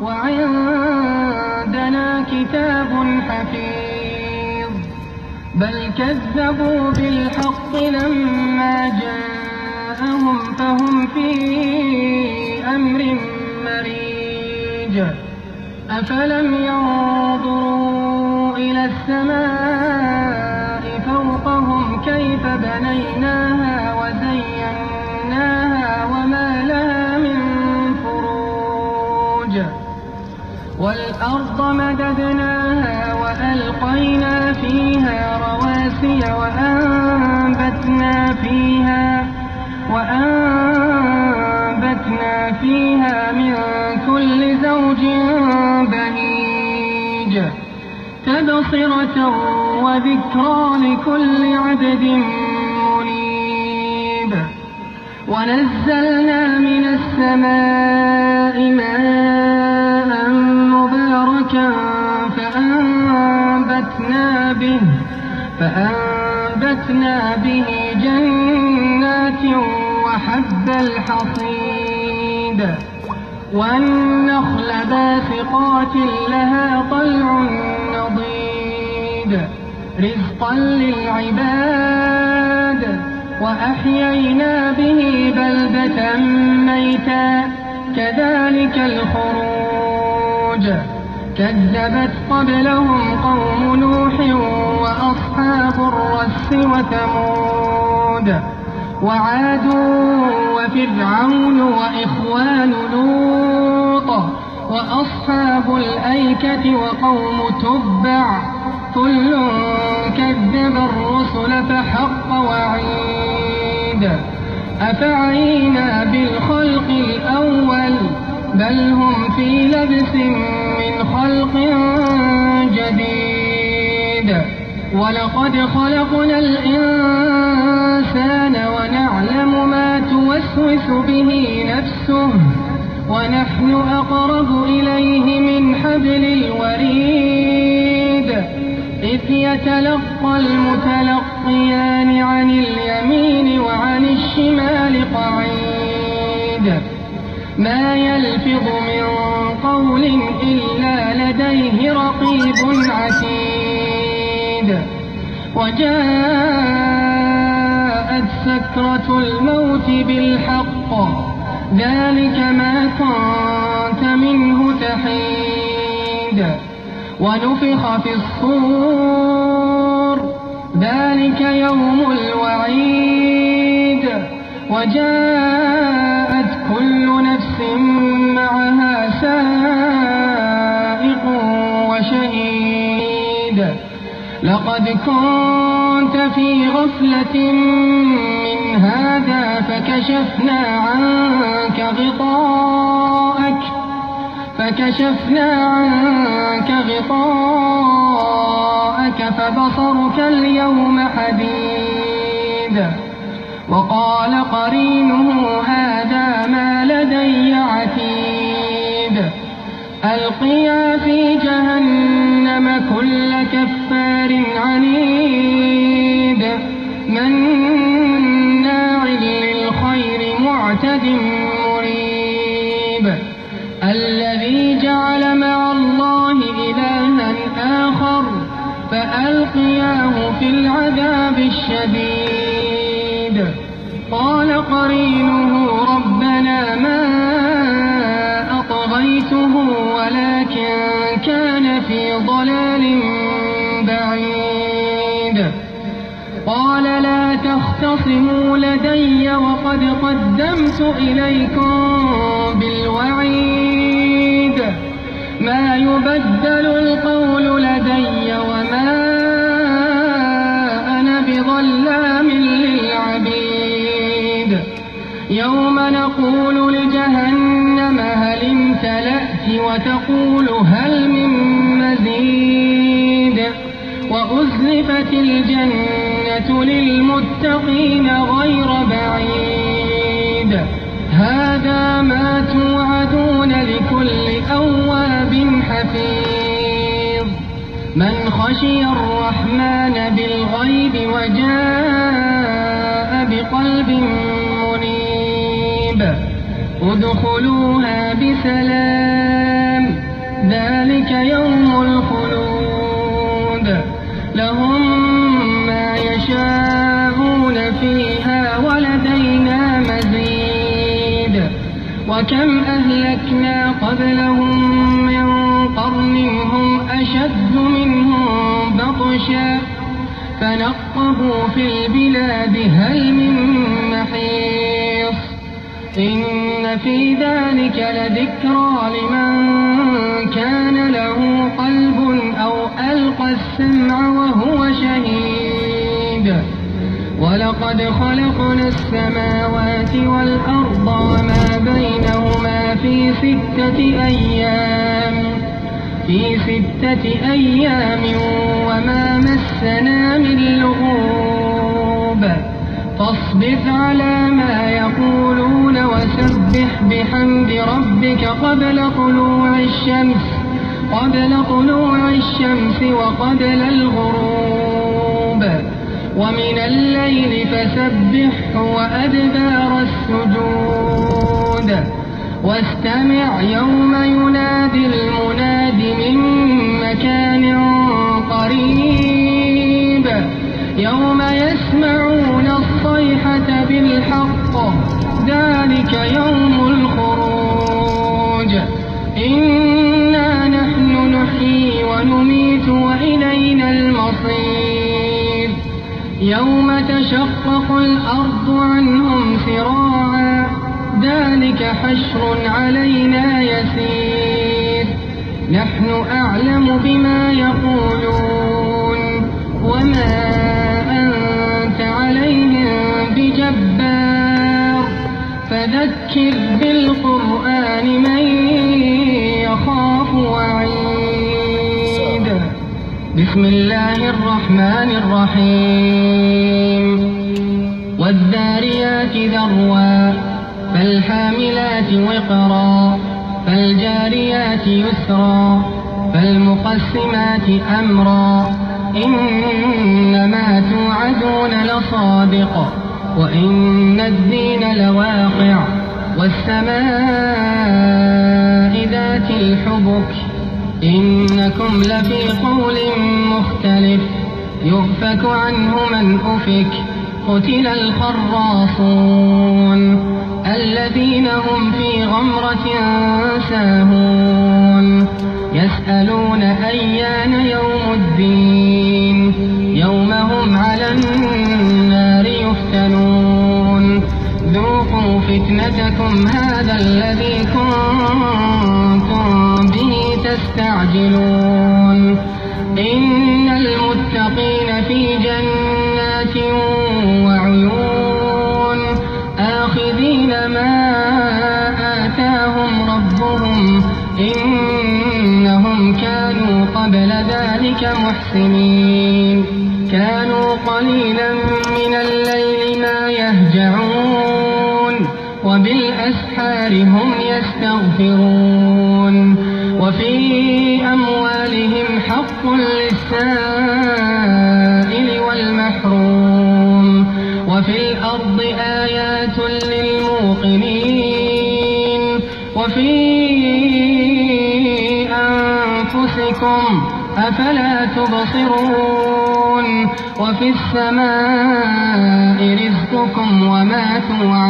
وعندنا كتاب حفيظ بل كذبوا بالحق لما جاءهم فهم في أمر مريج أفلم ينظروا إلى السماء فوقهم كيف بنيناها وزيناها وما لها من فروج والأرض مددناها وألقينا فيها رواسي وأنبتنا فيها من كل زوج بهيج تبصرة وذكرى لكل عبد منيب ونزلنا من السماء ماء مباركا فأنبتنا به جنات وحب الحصيد والنخل باسقات لها طلع نضيد رزقا للعباد وأحيينا به بلدة ميتا كذلك الخروج كذبت قبلهم قوم نوح وأصحاب الرس وثمود وعاد وفرعون وإخوان لوط وأصحاب الأيكة وقوم تبع كل كذب الرسل فحق وعيد أفعينا بالخلق الأول بل هم في لبس من خلق جديد ولقد خلقنا الإنسان ونعلم ما توسوس به نفسه ونحن أقرب إليه من حبل الوريد إذ يتلقى المتلقيان عن اليمين وعن الشمال قعيد ما يلفظ من قول إلا لديه رقيب عتيد وجاءت سكرة الموت بالحق ذلك ما كنت منه تحيد ونفخ في الصور ذلك يوم الوعيد وجاءت كل نفس معها سائق وشهيد لقد كنت في غفلة من هذا فكشفنا عنك غطاءك فبصرك اليوم حديد وقال قرينه هذا ما لدي عتيد ألقيا في جهنم كل كفار عنيد مناع للخير معتد مريب الذي جعل مع الله إلها آخر فألقياه في العذاب الشديد قال قرينه ربنا ما أطغيته ولكن كان في ضلال بعيد قال لا تختصموا لدي وقد قدمت إليكم بالوعيد ما يبدل القول لدي وما أنا بظلام للعبيد يوم نقول لجهنم هل امتلأت وتقول هل من مزيد وأزلفت الجنة للمتقين غير بعيد هذا ما توعدون لكل أواب حفيظ من خشي الرحمن بالغيب وجاء بقلب منيب ادخلوها بسلام ذلك يوم الخلود لهم ما يشاءون فيها ولدينا مزيد وكم أهلكنا قبلهم من قرن هم أشد منهم بطشا فنقبوا في البلاد هل من محيص إن في ذلك لذكرى لمن كان له قلب أو ألقى السمع وهو شهيد ولقد خلقنا السماوات والأرض وما بينهما في 6 أيام وما مسنا من لغوب فاصبر على ما يقولون وسبح بحمد ربك قبل طلوع الشمس وقبل الغروب ومن الليل فسبحه وأدبار السجود واستمع يوم ينادي المناد من مكان قريب يوم يسمعون الصيحة بالحق ذلك يوم الخروج إنا نحن نحيي ونميت وإلينا المصير يوم تشقق الأرض عنهم سراعا ذلك حشر علينا يسير نحن أعلم بما يقولون وما أنت عليهم بجبار فذكر بالقرآن من يخاف وعيد بسم الله الرحمن الرحيم والذاريات ذروا فالحاملات وقرا فالجاريات يسرا فالمقسمات أمرا إنما توعدون لصادق وإن الدين لواقع والسماء ذات الحبك إنكم لفي قول مختلف يؤفك عنه من أفك قتل الخراصون الذين هم في غمرة ساهون يسألون أيان يوم الدين يوم هم على النار يفتنون ذوقوا فتنتكم هذا الذي كنتم به تستعجلون إن المتقين في جنات وعيون آخذين ما آتاهم ربهم إنهم كانوا قبل ذلك محسنين كانوا قليلا من الليل ما يهجعون وبالأسحار هم يستغفرون وفي أموالهم حق للسائل والمحروم وفي الأرض آيات للموقنين وفي أنفسكم أفلا تبصرون وفي السماء رزقكم وما توعدون